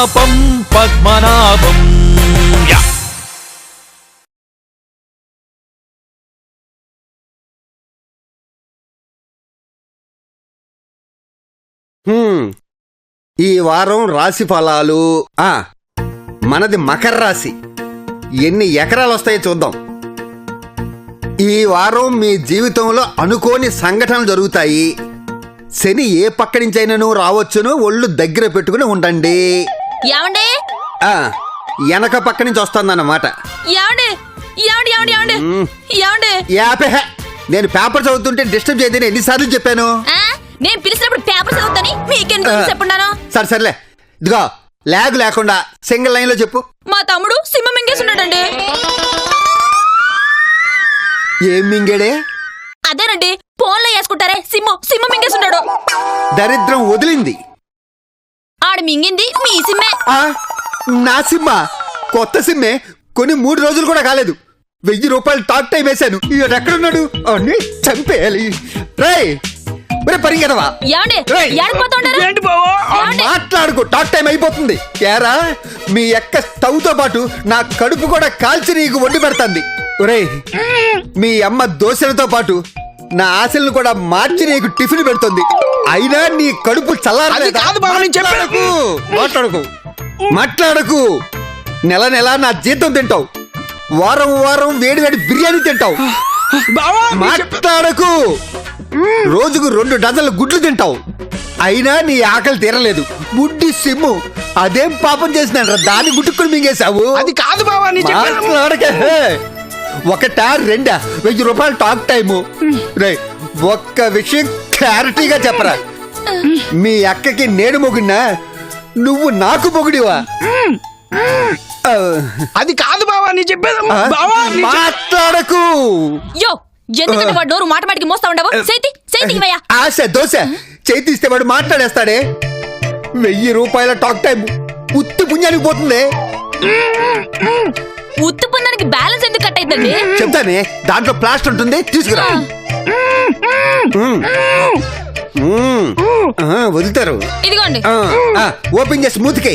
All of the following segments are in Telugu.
పద్మనాభం పద్మనాభం. ఈ వారం రాశి ఫలాలు. మనది మకర రాశి. ఎన్ని ఎకరాలు వస్తాయో చూద్దాం. ఈ వారం మీ జీవితంలో అనుకోని సంఘటనలు జరుగుతాయి. శని ఏ పక్క నుంచైనా రావచ్చును. ఒళ్ళు దగ్గర పెట్టుకుని ఉండండి. వెనక పక్క నుంచి వస్తుందన్నమాట. నేను పేపర్ చదువుతుంటే డిస్టర్బ్ చేయదని ఎన్నిసార్లు చెప్పాను. నేను పిలిచినప్పుడు పేపర్ చదువుతాని మీకెందుకు చెప్పున్నాను. సర్లే, ఇదిగో లాగ్ లేకుండా సింగిల్ లైన్ లో చెప్పు. మా తమ్ముడు సింహం మింగేసి ఉన్నాడండి. ఏం మింగాడే? అదేనండి, ఫోన్లో వేసుకుంటారే సింహం మింగేసి ఉన్నాడు. దరిద్రం వదిలింది. ఆడు మింగింది మీ సిమ్మే. నా సిమ్మ కొత్త సిమ్మే. కొన్ని 3 రోజులు కూడా కాలేదు. 1000 రూపాయలు టాక్ టైం వేశాను. ఈయన ఎక్కడున్నాడు? అన్ని చంపేయాలి. పరిగెదవా మాట్లాడుకో, టాక్ టైం అయిపోతుంది. కేరా మీ అక్క స్టవ్ తో పాటు నా కడుపు కూడా కాల్చి నీకు వండి పెడతాంది. ఒరేయ్, మీ అమ్మ దోశలతో పాటు నా ఆశలను కూడా మార్చి నీకు టిఫిన్ పెడుతుంది. అయినా నీ కడుపు చల్లారలేదు. మాట్లాడకు. నెల నా జీతం తింటావు. వారం వేడి బిర్యానీ తింటావు. మాట్లాడకు. రోజుకు 2 డజన్ల గుడ్లు తింటావు. అయినా నీ ఆకలి తీరలేదు. బుడ్డి సిమ్ము అదేం పాపం చేసినాడు? దాన్ని గుట్టుకుని మింగేశావు. అది కాదు బావా. ఒకటా 2 1000 రూపాయలు టాక్ టైము. ఒక్క విషయం క్లారిటీగా చెప్పరా. మీ అక్కకి నేను మొగుడినా, నువ్వు నాకు మొగుడివా? అది కాదు బావా నీ చెప్పేది. మాట్లాడకు. ఎందుకంటే వాడు నోరు మాటమాటికి మోస్తా ఉండవు. ఆశ దోశ చేతిస్తే వాడు మాట్లాడేస్తాడే. 1000 రూపాయల టాక్ టైం ఉత్తి పుణ్యానికి పోతుంది. ఉత్తి పుణ్యానికి బ్యాలెన్స్ ఎందుకు కట్ అవుతుంది? చెప్తానే, దాంట్లో ప్లాస్టర్ ఉంటుంది, తీసుకురా. వదులుతారు. ఇదిగోండి, ఓపెన్ చేసి మూతికి.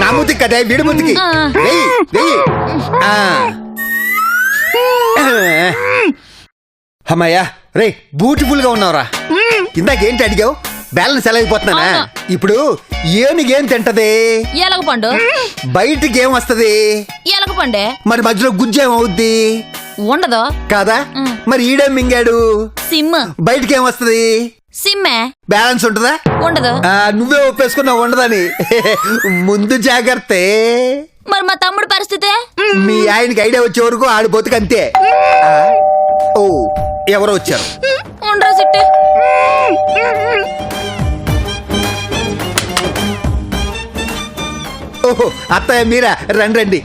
నా మూతికి కదా, వీడి మూతికి. అమ్మాయ్యా, రే బ్యూటిఫుల్ గా ఉన్నావురా. ఇందాకేంటి అడిగావు? బ్యాలెన్స్ ఎలా అయిపోతున్నానా? ఇప్పుడు ఏనుగేం తింటది? ఎలక పండు. బయటికి ఏం వస్తది? ఎలక పండే. మరి మధ్యలో గుజ్జేమవుద్ది? ఉండదు కాదా? మరి ఈడేం మింగాడు? సిమ్. బయటికి ఏం వస్తది? సిమ్మే. బ్యాలెన్స్ ఉంటదా? ఉండదు. నువ్వే ఒప్పేసుకున్నావు ఉండదని. ముందు జాగ్రత్త. మరి మా తమ్ముడు పరిస్థితి? మీ ఆయనకి ఐడియా వచ్చే వరకు ఆడి బతుకంతే. ఓ, ఎవరో వచ్చారు. ఉండరా సిట్టి. ఓహో, అత్తయ్య మీరా? రండి.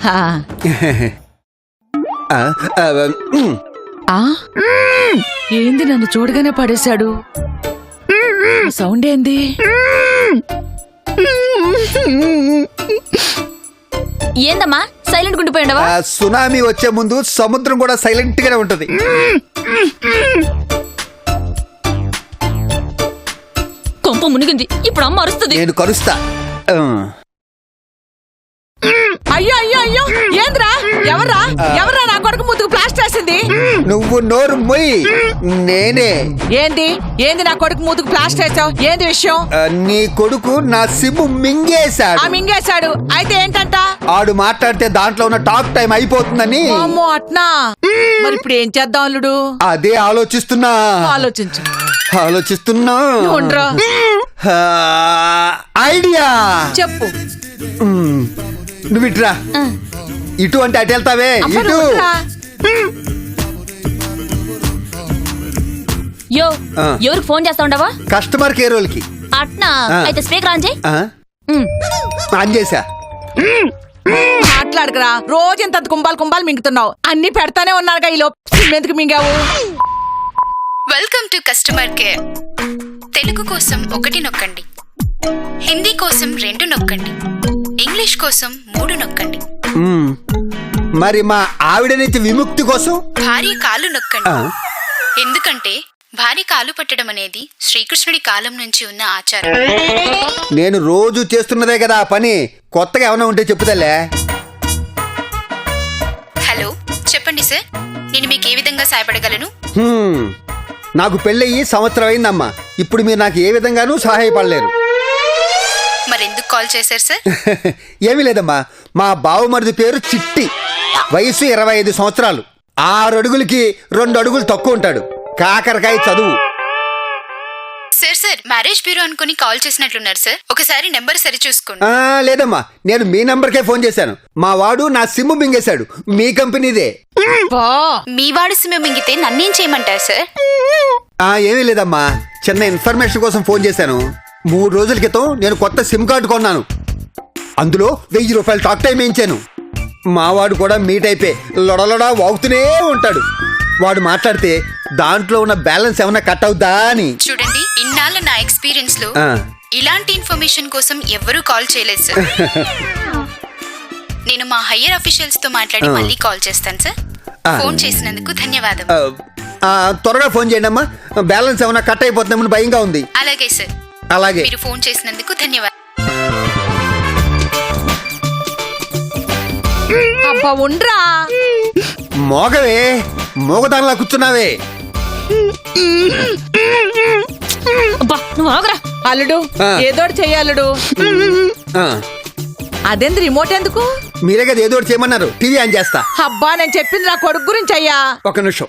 ఏంది నన్ను చూడగానే పడేశాడు? సౌండ్ ఏంది? ఏందమ్మా సైలెంట్ గుండిపోయిండవా? సునామీ వచ్చే ముందు సముద్రం కూడా సైలెంట్ గానే ఉంటది. కొంప మునిగింది. ఇప్పుడు అమ్మ అరుస్తుంది. నేను కరుస్తా. అయ్యో అయ్యో అయ్యో, ఏంద్రా? ఎవరా నా కొడుకు ముద్దుకు ప్లాస్టర్ వేసింది? నువ్వు నోరు మొయ్. నేనే. ఏంది నా కొడుకు ముద్దుకు ప్లాస్టర్ వేసావు? ఏంది విషయం? నీ కొడుకు నా సిమ్ము మింగేశాడు. మింగేశాడు అయితే ఏంటంట? ఆడు మాట్లాడితే దాంట్లో ఉన్న టాక్ టైం అయిపోతుందని. అమ్మో అట్నా? మరి ఇప్పుడు ఏం చేద్దాం అల్లుడు? అదే ఆలోచిస్తున్నా. ఆలోచిస్తున్నా. ఐడియా చెప్పు. నువ్వు ఇటురా. ఇటు అంటే అటు వెళ్తావే. ఇటు. ఎవరికి ఫోన్ చేస్తా ఉండవా? కస్టమర్ కేర్ వాళ్ళకి. అట్నా? అయితే స్పీకర్ ఆన్ చేయి. ఆన్ చేసా. మాట్లాడకరా. రోజు ఇంత కుంభాలు మింగుతున్నావు. అన్ని పెడతానే ఉన్నారుగా. ఈ లోపు ఎందుకు మింగావు? Welcome to customer care. Telugu కోసం 1 నొక్కండి, హిందీ కోసం 2 నొక్కండి, ఇంగ్లీష్ కోసం 3 నొక్కండి. మరి మా ఆవిడ నుంచి విముక్తి కోసం భార్య కాళ్ళు నొక్కండి. ఎందుకంటే భార్య కాలు పట్టడం అనేది శ్రీకృష్ణుడి కాలం నుంచి ఉన్న ఆచారం. నేను రోజు చేస్తున్నదే కదా ఆ పని, కొత్తగా ఏమైనా ఉంటే చెప్పుదలే. హలో, చెప్పండి సార్, నేను మీకు ఏ విధంగా సాయపడగలను? నాకు పెళ్ళయి సంవత్సరం అయిందమ్మా. ఇప్పుడు మీరు నాకు ఏ విధంగానూ సహాయపడలేరు. మరెందుకు కాల్ చేశారు సార్? ఏమీ లేదమ్మా, మా బావమరిది పేరు చిట్టి, వయసు 25 సంవత్సరాలు, 6 అడుగులకి 2 అడుగులు తక్కువ ఉంటాడు, కాకరకాయ చదువు. సార్ మ్యారేజ్ బ్యూరో అనుకుని కాల్ చేసినట్లున్నారు సార్, ఒకసారి నెంబర్ సరి చూసుకోండి. లేదమ్మా, నేను మీ నంబర్కే ఫోన్ చేశాను. మా వాడు నా సిమ్ మింగేశాడు, మీ కంపెనీదే. మీ వాడు సిమ్ మింగితే నన్నేం చేయమంటారు సార్? ఏమీ లేదమ్మా, చిన్న ఇన్ఫర్మేషన్ కోసం ఫోన్ చేశాను. 3 రోజుల క్రితం నేను కొత్త సిమ్ కార్డు కొన్నాను. అందులో 1000 రూపాయలు టాక్ టైం వేయించాను. మావాడు కూడా మీట్ అయిపోయి లొడలొడా వాగుతూనే ఉంటాడు. వాడు మాట్లాడితే దాంట్లో ఉన్న బ్యాలెన్స్ ఏమన్నా కట్ అవుద్దా అని. చూడండి, ఇన్నాళ్ళ నా ఎక్స్పీరియన్స్ లో ఇలాంటి ఇన్ఫర్మేషన్ కోసం ఎవ్వరూ కాల్ చేయలేదు సార్. నేను మా హయ్యర్ అఫీషియల్స్ తో మాట్లాడి మళ్ళీ కాల్ చేస్తాను సార్. ఫోన్ చేసినందుకు ధన్యవాదం. త్వరగా ఫోన్ చేయండి అమ్మా, బ్యాలెన్స్ ఏమన్నా కట్ అయిపోతుందేమో భయంగా ఉంది. అలాగే సార్. అలాగే. మీరు ఫోన్ చేసినందుకు ధన్యవాదం. అబ్బా ఉండ్రా, మోగవే, మోగదానిలా కూర్చున్నావే. అబ్బా నువ్వు ఆగరా. అల్లుడు ఏదోటి చెయ్యల్లుడు. అదేంది రిమోట్ ఎందుకు? మీరే కదా ఏదో ఒకటి చేయమన్నారు, టీవీ ఆన్ చేస్తా. అబ్బా నేను చెప్పింది నా కొడుకు గురించి అయ్యా. ఒక నిమిషం.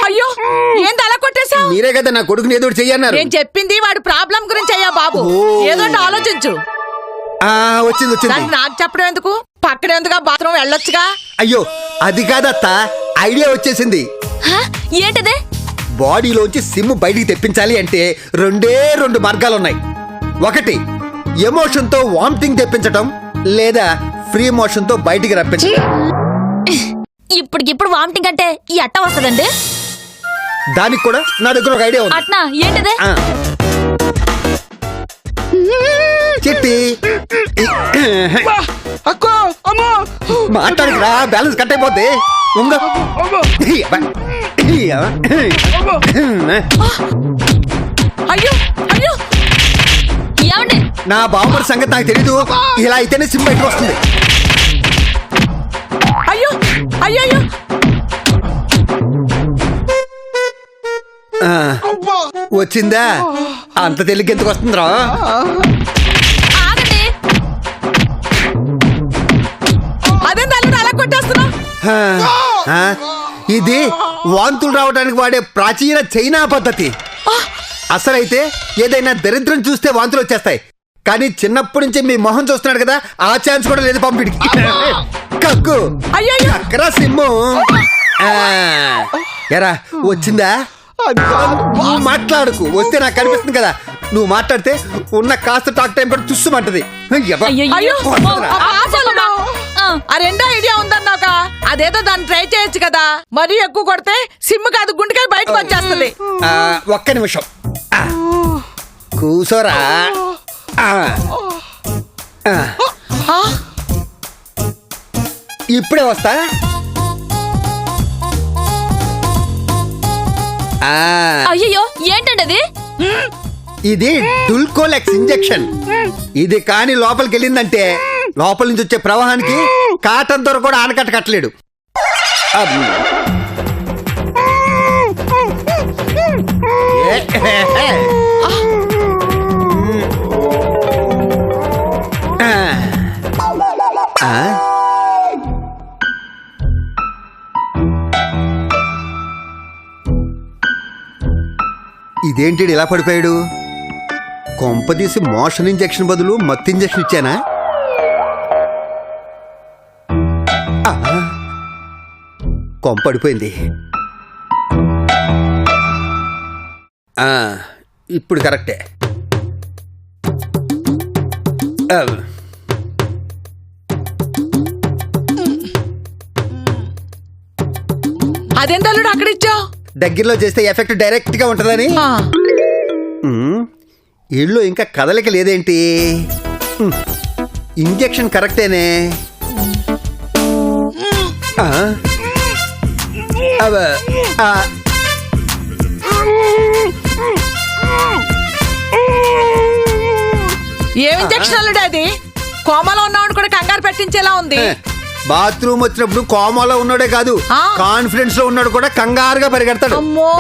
అయ్యో ఏంది అలా కొట్టేశావు? మీరే కదా నా కొడుకుని ఏదో ఒకటి చెయ్యన్నారు. నేను చెప్పింది వాడి ప్రాబ్లం గురించి అయ్యా బాబు. ఏదో ఆలోచించు. వచ్చింది. దానికి నాకు చెప్పడం ఎందుకు? పక్కన ఎందుకు బాత్రూమ్ వెళ్ళొచ్చుగా. అయ్యో అది కాదత్తా, ఐడియా వచ్చేసింది. ఏంటదే? బాడీలోంచి సిమ్ బయటికి తెప్పించాలి అంటే 2 మార్గాలున్నాయి. ఒకటి ఎమోషన్ తో వామిటింగ్ తెప్పించటం, లేదా ఫ్రీ మోషన్ తో బయటికి రప్పించటం. ఇప్పటికిప్పుడు వామిటింగ్ అంటే ఈ అట్ట వస్తుందండి. దానికి కూడా నా దగ్గర ఒక ఐడియా ఉంది. అట్నా ఏంటదే? చిట్టి అక్కో అమ్మో మాట్లాడకురా, బ్యాలెన్స్ కట్ అయిపోద్ది. అయ్యో అయ్యో ఏమండి? నా బావమరి సంగతి నాకు తెలీదు. ఇలా అయితేనే సిమ్ బయటకు వస్తుంది. అయ్యో అయ్యో అయ్యో వచ్చిందా? అంత తెలియక ఎందుకు వస్తుందిరా? ఆగండి. అదే నన్ను అలా కొట్టేస్తున్నా. ఇది వాంతులు రావడానికి వాడే ప్రాచీన చైనా పద్ధతి. అసలైతే ఏదైనా దరిద్రం చూస్తే వాంతులు వచ్చేస్తాయి, కానీ చిన్నప్పటి నుంచి మీ మొహం చూస్తున్నాడు కదా, ఆ ఛాన్స్ కూడా లేదు పంపిడికి. కక్కు అక్కరా సిమ్ము. ఎరా వచ్చిందా? నువ్వు మాట్లాడుకు, వస్తే నాకు కనిపిస్తుంది కదా. నువ్వు మాట్లాడితే ఉన్న కాస్త టాక్ టైం కూడా తుస్సుమంటది. ఆ రెండో ఐడియా ఉందన్నాక అదేదో దాన్ని ట్రై చేయొచ్చు కదా. మరీ ఎక్కువ కొడితే సిమ్ కాదు గుండెకాయ బయటకు వచ్చేస్తుంది. ఒక్క నిమిషం కూసోరా. ఇప్పుడే వస్తా. అయ్యో ఏంటండి అది? ఇది డుల్కోలెక్స్ ఇంజెక్షన్. ఇది కాని లోపలికి వెళ్ళిందంటే లోపల నుంచి వచ్చే ప్రవాహానికి కాటన్ దొర కూడా ఆనకట్ట కట్టలేడు. ఇదేంటి ఇలా పడిపోయాడు? కొంపదీసి మోషన్ ఇంజెక్షన్ బదులు మత్తు ఇంజెక్షన్ ఇచ్చానా? కొంపడిపోయింది. ఇప్పుడు కరెక్టే. అదేంత అక్కడ ఇచ్చావు? దగ్గరలో చేస్తే ఎఫెక్ట్ డైరెక్ట్ గా ఉంటదని. ఇళ్ళు ఇంకా కదలిక లేదేంటి? ఇంజెక్షన్ కరెక్టేనే. ఏం ఇంజక్షన్ అల్లుడు అది? కోమలో ఉన్నవాడు కూడా కంగారు పెట్టించేలా ఉంది. బాత్రూమ్ వచ్చినప్పుడు కోమాలో ఉన్నాడే కాదు, ఆ. కాన్ఫిడెన్స్ లో ఉన్నాడు కూడా కంగారుగా పరిగెడతాడు. అమ్మో.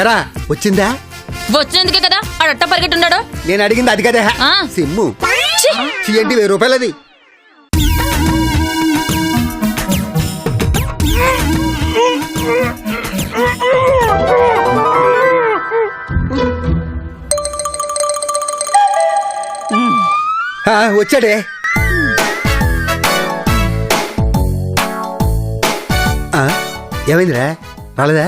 ఎరా వచ్చిందా? వచ్చినందుకే కదా ఆడట్ట పరిగెట్టున్నాడు. నేను అడిగింది అది కదే. ఆ. సిమ్ము ఛీ! ఏంటి 1000 రూపాయలు అది? వచ్చాడే. ఏమైందిరా? రాలేదా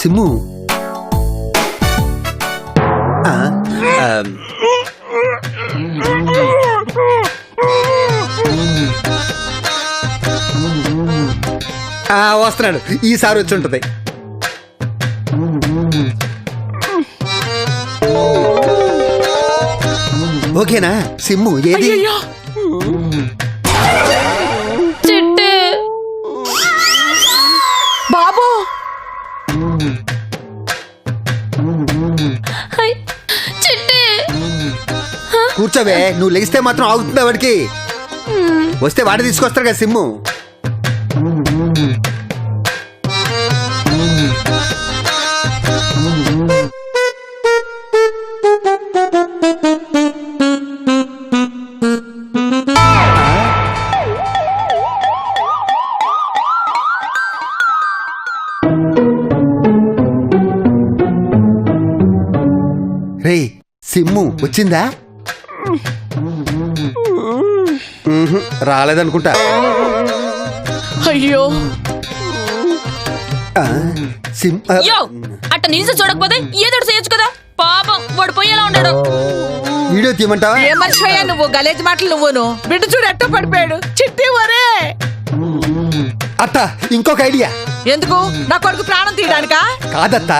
సిమ్ము? వస్తున్నాడు, ఈసారి వచ్చి ఉంటది. ఓకేనా సిమ్ము? ఏది? అయ్యయ్యో. చిట్టు బాబు హై, చిట్టు కూర్చోవే, నువ్వు లెగిస్తే మాత్రం ఆగుతుందా వాడికి? వస్తే వాడి తీసుకొస్తాడు కదా సిమ్ము. రే సిమ్ము వచ్చిందా? రాలేదనుకుంటా. అయ్యో. సిమ్ యో అట్ట నిలిచి చూడకపోతే ఏదో చేయొచ్చు కదా. పాపం వాడు పోయేలా ఉన్నాడు. వీడియో తీయమంటావా? ఏ మర్చిపోయా నువ్వు? గలేజ్ మాటలు నువ్వును. బిడ్డ చూడు ఎట్టో పడిపోయాడు. చిట్టి వరే. అత్త ఇంకొక ఐడియా. ఎందుకు? నా కొడుకు ప్రాణం తీయడానికా? కాదత్త,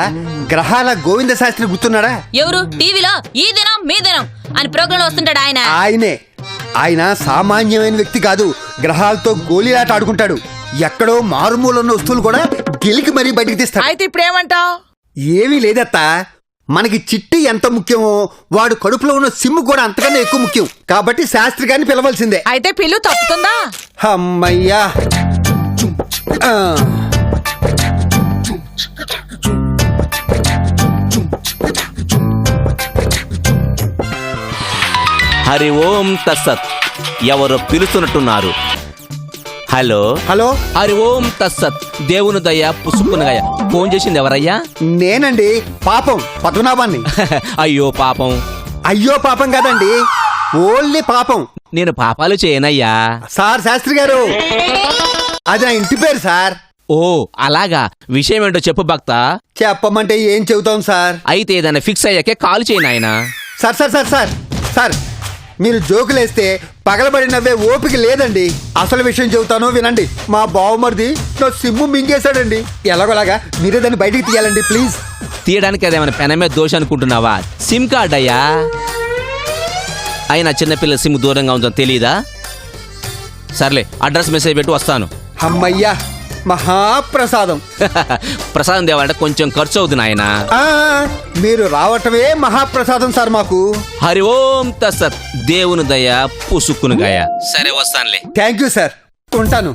గ్రహాల గోవింద శాస్త్రి గుర్తున్నాడా? ఎవరు? టీవీలో ఈ దినం మీ దినం అని ప్రోగ్రామ్ లో వస్తుంటాడు ఆయన. ఆయనే. ఆయన సామాన్యమైన వ్యక్తి కాదు, గ్రహాలతో గోళీలాట ఆడుకుంటాడు. ఎక్కడో మారుమూల ఉన్న వస్తువులు కూడా గెలికి మరీ బయటికి తీస్తాడు. అయితే ఇప్పుడు ఏమంటావు? ఏమీ లేదత్తా, మనకి చిట్టి ఎంత ముఖ్యమో వాడు కడుపులో ఉన్న సిమ్ము కూడా అంతకన్నా ఎక్కువ ముఖ్యం. కాబట్టి శాస్త్రి గారిని పిలవాల్సిందే. అయితే పిల్లు తప్పుతుందా? అమ్మయ్యా. ఆ. హరి ఓం తస్సత్. ఎవరో పిలుస్తున్నట్టున్నారు. హలో హలో, హరి ఓం తస్సత్. దేవుని దయ పుసుకునగయ. ఫోన్ చేసింది ఎవరయ్యా? నేనండి, పాపం పద్మనాభాన్ని. అయ్యో పాపం. అయ్యో పాపం కాదండి, ఓన్లీ పాపం. నేను పాపాలు చేయనయ్యా. సార్ శాస్త్రి గారు, అది నా ఇంటి పేరు సార్. ఓ అలాగా. విషయం ఏంటో చెప్పు భక్త. చెప్పమంటే ఏం చెబుతాం సార్? అయితే ఏదైనా ఫిక్స్ అయ్యాకే కాల్ చేయనాయనా. Sir sir sir sir sir, మీరు జోకులేస్తే పగలబడి నవ్వే ఓపిక లేదండి. అసలు విషయం చెబుతాను వినండి. మా బావమరిది నా సిమ్ము మింగేశాడండి. ఎలాగోలాగా మీరే దాన్ని బయటికి తీయాలండి ప్లీజ్. తీయడానికి అదేమైనా పెనమే దోష అనుకుంటున్నావా? సిమ్ కార్డ్ అయ్యా. అయినా చిన్నపిల్ల సిమ్ దూరంగా ఉందని తెలీదా? సర్లే, అడ్రస్ మెసేజ్ పెట్టి వస్తాను. అమ్మయ్యా, మహాప్రసాదం. ప్రసాదం తేవాలంటే కొంచెం ఖర్చు అవుతుంది నాయన. ఆ, మీరు రావటమే మహాప్రసాదం సార్ మాకు. హరి ఓం తస్సత్. దేవుని దయ పుసుక్కునుగాయ. సరే వస్తానులే. థ్యాంక్ యూ సార్, ఉంటాను.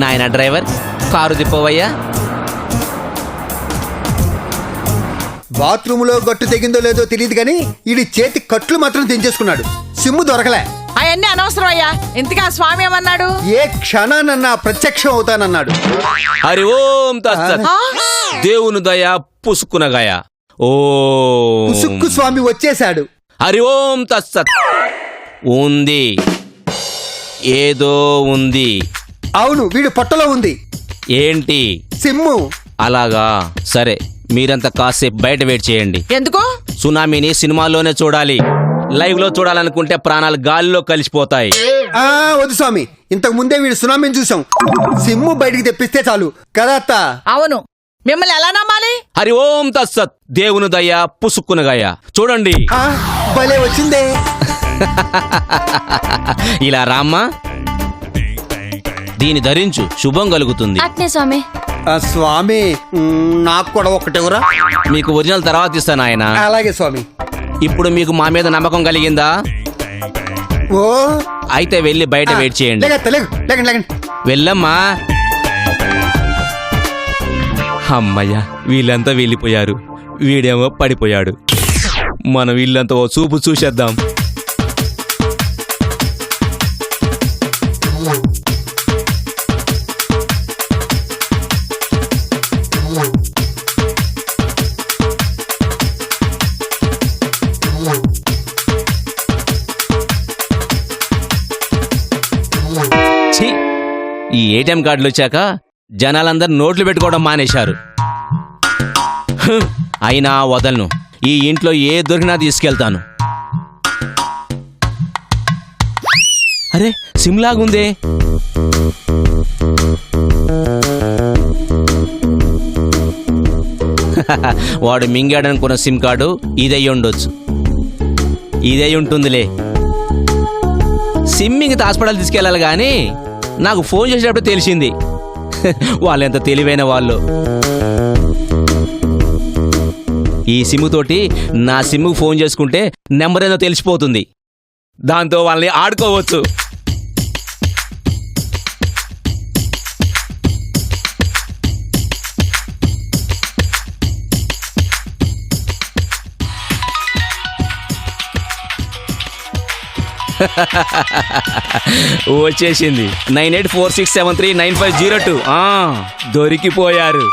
నాయన డ్రైవర్, కారు తిప్పవయ్యా. బాత్రూంలో గట్టు తెగిందో లేదో తెలియదు కానీ ఇది చేతి కట్లు మాత్రం తెంచేసుకున్నాడు. సిమ్ము దొరకలే. అవన్నీ అనవసరం అయ్యా. ఇంతకీ ఆ స్వామి ఏమన్నాడు? ఏ క్షణానన్నా ప్రత్యక్షం అవుతానన్నాడు. హరి ఓం తస్సత్. దేవుని దయ పుసుక్కునగాయ. ఓ సుక్కు స్వామి వచ్చేశాడు. హరి ఓం తస్సత్. ఉంది, ఏదో ఉంది. అవును, వీడు పొట్టలో ఉంది. ఏంటి? సిమ్ము. అలాగా, సరే మీరంతా కాసేపు బయట వెయిట్ చేయండి. ఎందుకు? సునామీని సినిమాల్లోనే చూడాలి. లైవ్ లో చూడాలనుకుంటే ప్రాణాలు గాలిలో కలిసిపోతాయి. వద్దు స్వామి, ఇంతకు ముందే వీడు సునామీని చూసాం. సిమ్ము బయటికి తెప్పిస్తే చాలు కదా అత్త? అవును. మిమ్మల్ని ఎలా నమ్మాలి? హరి ఓం తస్సత్. దేవుని దయ పుసుక్కునగాయ. చూడండి. భలే వచ్చిందే. ఇలా రామ్మా, దీని ధరించు, శుభం కలుగుతుంది. అట్నే స్వామి. స్వామి నాకు కూడా ఒకటెవరా? మీకు ఒరిజినల్ తర్వాత ఇస్తాను ఆయన. అలాగే స్వామి. ఇప్పుడు మీకు మా మీద నమ్మకం కలిగిందా? ఓ అయితే వెళ్ళి బయట వెయిట్ చేయండి. లేకండి. వెళ్ళమ్మా. అమ్మయ్య, వీళ్ళంతా వెళ్ళిపోయారు, వీడేమో పడిపోయాడు. మనం వీళ్ళంతా ఓ చూపు చూసేద్దాం. ఛీ, ఈ ఏటీఎం కార్డులు వచ్చాక జనాలందరూ నోట్లు పెట్టుకోవడం మానేశారు. అయినా వదలను, ఈ ఇంట్లో ఏ దొరికినా తీసుకెళ్తాను. అరే, సిమ్లాగుందే. వాడు మింగాడనుకున్న సిమ్ కార్డు ఇదై ఉండొచ్చు. ఇదై ఉంటుందిలే. సిమ్మింగ్ హాస్పిటల్ తీసుకెళ్ళాలి కానీ నాకు ఫోన్ చేసేటప్పుడు తెలిసింది వాళ్ళెంత తెలివైన వాళ్ళు. ఈ సిమ్ తోటి నా సిమ్కు ఫోన్ చేసుకుంటే నెంబర్ ఏదో తెలిసిపోతుంది. దాంతో వాళ్ళని ఆడుకోవచ్చు. వచ్చేసింది. 9846739502. దొరికిపోయారు.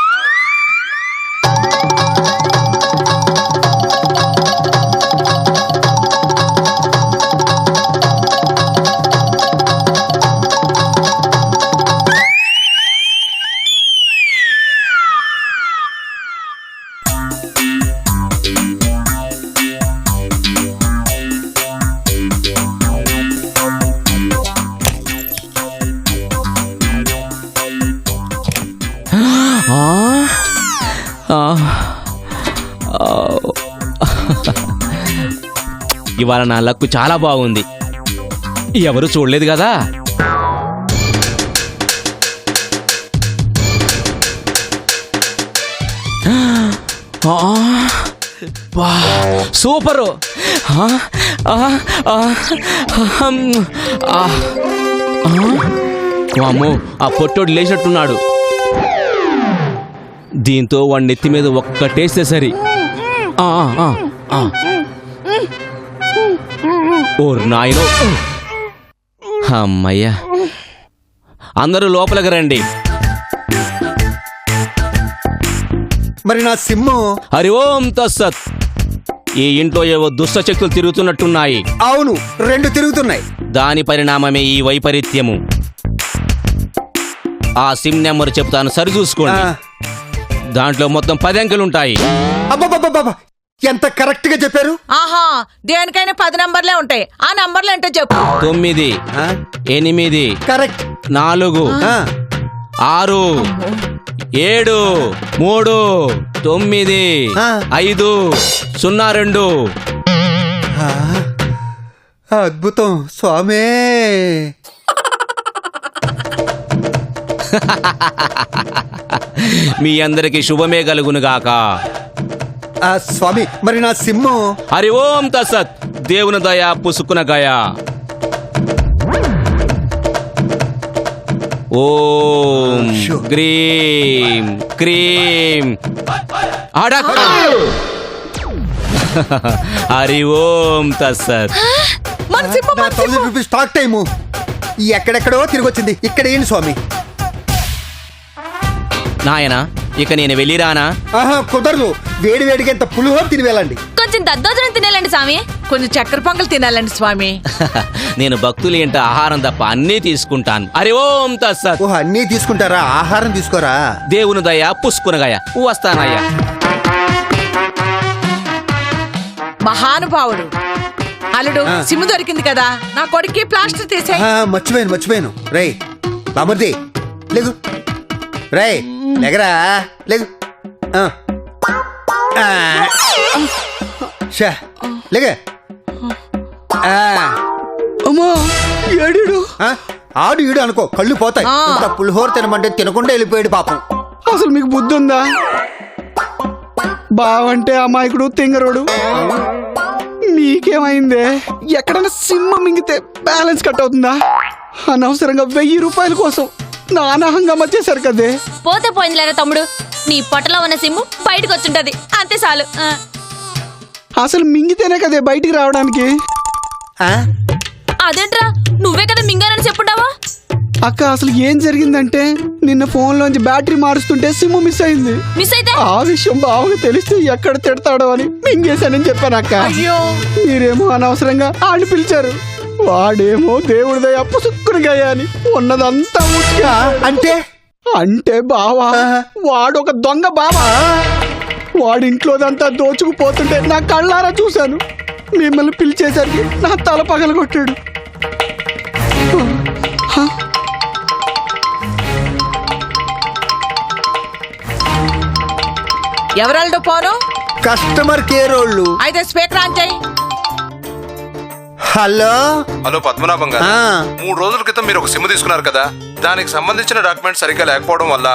ఇవాళ నా లక్కు చాలా బాగుంది. ఎవరు చూడలేదు కదా. సూపరు. అమ్మో, ఆ పొట్టోడు లేచినట్టున్నాడు. దీంతో వాడి నెత్తి మీద ఒక్కటేస్తే సరి. ఓ నాయనో. అమ్మయ్యా, అందరూ లోపలికి రండి. మరి నా సిమ్ము? హరి ఓం తస్సత్. ఈ ఇంట్లో ఏవో దుష్ట శక్తులు తిరుగుతున్నట్టున్నాయి. అవును, 2 తిరుగుతున్నాయి. దాని పరిణామమే ఈ వైపరీత్యము. ఆ సిమ్ నెంబర్ చెప్తాను, సరిచూసుకోండి. దాంట్లో మొత్తం 10 అంకెలుంటాయి. అబ్బబ్బబ్బబ్బ, ఎంత కరెక్ట్ గా చెప్పారు. ఆహా, దేనికైనా 10 నంబర్లే ఉంటాయి. ఆ నంబర్లు ఏంటో చెప్పు. 9, 8, కరెక్ట్. 4, 6, 7, 3, 9, 5, 0, 2. అద్భుతం స్వామే. మీ అందరికి శుభమే కలుగునుగాక. స్వామి, మరి నా సిమ్ము? హరి ఓం తసత్. దేవుని దయ పుసుకున గయా. ఓం గ్రీం క్రీం అడక్. హరి ఓం తసత్. మన సిమ్ము, మన సిమ్ము. 1000 రూపీస్ స్టాక్ టైము ఎక్కడెక్కడో తిరిగి వచ్చింది. ఇక్కడ ఏంటి స్వామి? నాయనా, ఇక నేను వెళ్ళిరానా? కుదరదు. వేడి వేడిగా ఎంత పులిహోర తిని వెళ్ళండి. కొంచెం దద్దోజనం తినేలండి స్వామి. కొంచెం చక్కెర పొంగల్ తినాలండి స్వామి. నేను భక్తులు ఏంట ఆహారం తప్ప అన్నీ తీసుకుంటాను. హరి ఓం తస్సత్. ఓహో, అన్నీ తీసుకుంటారా? ఆహారం తీసుకోరా? దేవుని దయ పుష్కునగయ. వస్తానయ్యా. మహానుభావుడు. అల్లుడు, సిమ్ము దొరికింది కదా, నా కొడుక్కి ప్లాస్టర్ తీసే. మర్చిపోయాను. రేయ్ బామర్ది, లేగు. రేయ్ లేగరా, లేగు. లేగే. ఆ, అమ్మా ఏడు ఆ, ఆడు ఈడు అనుకో కళ్ళు పోతాయి ఆ. ఇంత పులిహోర తినమంటే తినకుండా వెళ్ళిపోయాడు పాపం. అసలు మీకు బుద్ధి ఉందా? బావంటే అమాయకుడు తింగరోడు. మీకేమైందే? ఎక్కడైనా సినిమా మింగితే బ్యాలెన్స్ కట్ అవుతుందా? అనవసరంగా 1000 రూపాయల కోసం నానా హంగామా చేశారు కదే. పోతే పోయిందిలేరా తమ్ముడు, నీ పొట్టలో ఉన్న సిమ్ము బయటకు వచ్చుంటది అంతే చాలు. అసలు మింగితేనే కదే బయటికి రావడానికి. ఆ? అదేంట్రా, నువ్వే కదా మింగానని చెప్పుండావా? అక్క అసలు ఏం జరిగిందంటే నిన్న ఫోన్ లోంచి బ్యాటరీ మారుస్తుంటే సిమ్ మిస్ అయింది. మిస్ అయితే ఆ విషయం బావగా తెలిస్తే ఎక్కడ తిడతాడో అని మింగేశానని చెప్పాను అక్క. మీరేమో అనవసరంగా ఆడిని పిలిచారు. వాడేమో దేవుడిదే అప్పు సుక్కునిగా అని ఉన్నదంతా ఊడ్చుగా. అంటే అంటే బావా వాడు ఒక దొంగ బావా. వాడింట్లోదంతా దోచుకుపోతుంటే నా కళ్ళారా చూశాను. మిమ్మల్ని పిలిచేసరికి నా తల పగలగొట్టాడు. ఎవరెల్డు పోను? కస్టమర్ కేర్ వాళ్ళు. అయితే స్పీకర్ ఆన్ చేయి. హలో హలో పద్మనాభం గారు, ఆ. 3 రోజుల క్రితం మీరు ఒక సిమ్ తీసుకున్నారు కదా, దానికి సంబంధించిన డాక్యుమెంట్ సరిగ్గా లేకపోవడం వల్ల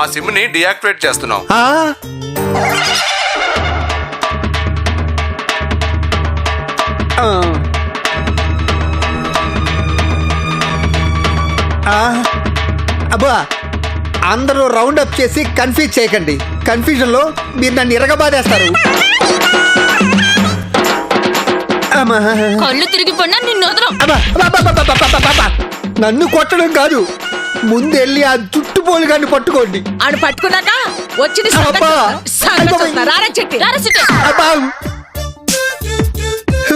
ఆ సిమ్ ని డియాక్టివేట్ చేస్తున్నాం. ఆ? ఆ. ఆ. అబ్బా అందరూ రౌండ్ అప్ చేసి కన్ఫ్యూజ్ చేయకండి. కన్ఫ్యూజన్ లో మీరు నన్ను ఇరగబాదేస్తారు. అమ్మా. కళ్ళు తిరిగిపోయినా నిన్ను వదలం. అబ్బా, అబ్బా, అబ్బా, అబ్బా, అబ్బా, అబ్బా, అబ్బా. నన్ను కొట్టడం కాదు, ముందెళ్ళి ఆ జుట్టుపోలు గాని పట్టుకోండి. ఆడు పట్టుకున్నాక వచ్చి అబ్బా. రారా చెట్టి. రారా సిట్టి. అబ్బా.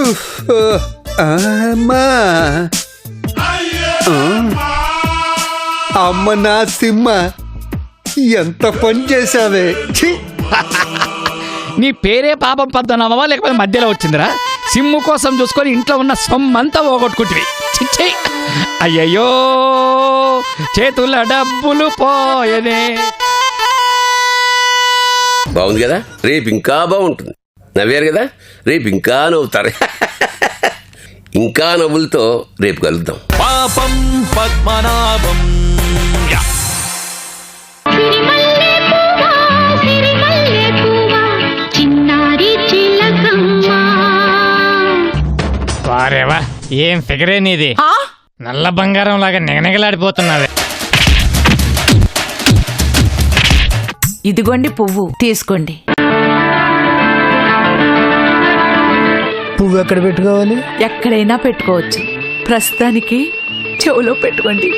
ఉఫ్. అమ్మా. అమ్మ నా సింహ ఎంత పని చేశావే. ఛీ. నీ పేరే పాపం పద్దనవా లేకపోతే మధ్యలో వచ్చిందిరా? సిమ్ము కోసం చూసుకొని ఇంట్లో ఉన్న సొమ్మంతా పోగొట్టుకుంటుంది. చిచ్చి అయ్యయ్యో చేతుల డబ్బులు పోయనే. బాగుంది కదా, రేపు ఇంకా బాగుంటుంది. నవ్వారు కదా, రేపు ఇంకా నవ్వుతారు. ఇంకా నవ్వులతో రేపు కలుద్దాం. పాపం పద్మనాభం. వారేవా ఏం ఫిగరే నీది, నల్ల బంగారం లాగా నిగనిగలాడిపోతున్నది. ఇదిగోండి పువ్వు తీసుకోండి. పువ్వు ఎక్కడ పెట్టుకోవాలి? ఎక్కడైనా పెట్టుకోవచ్చు. ప్రస్తుతానికి చెవులో పెట్టుకోండి.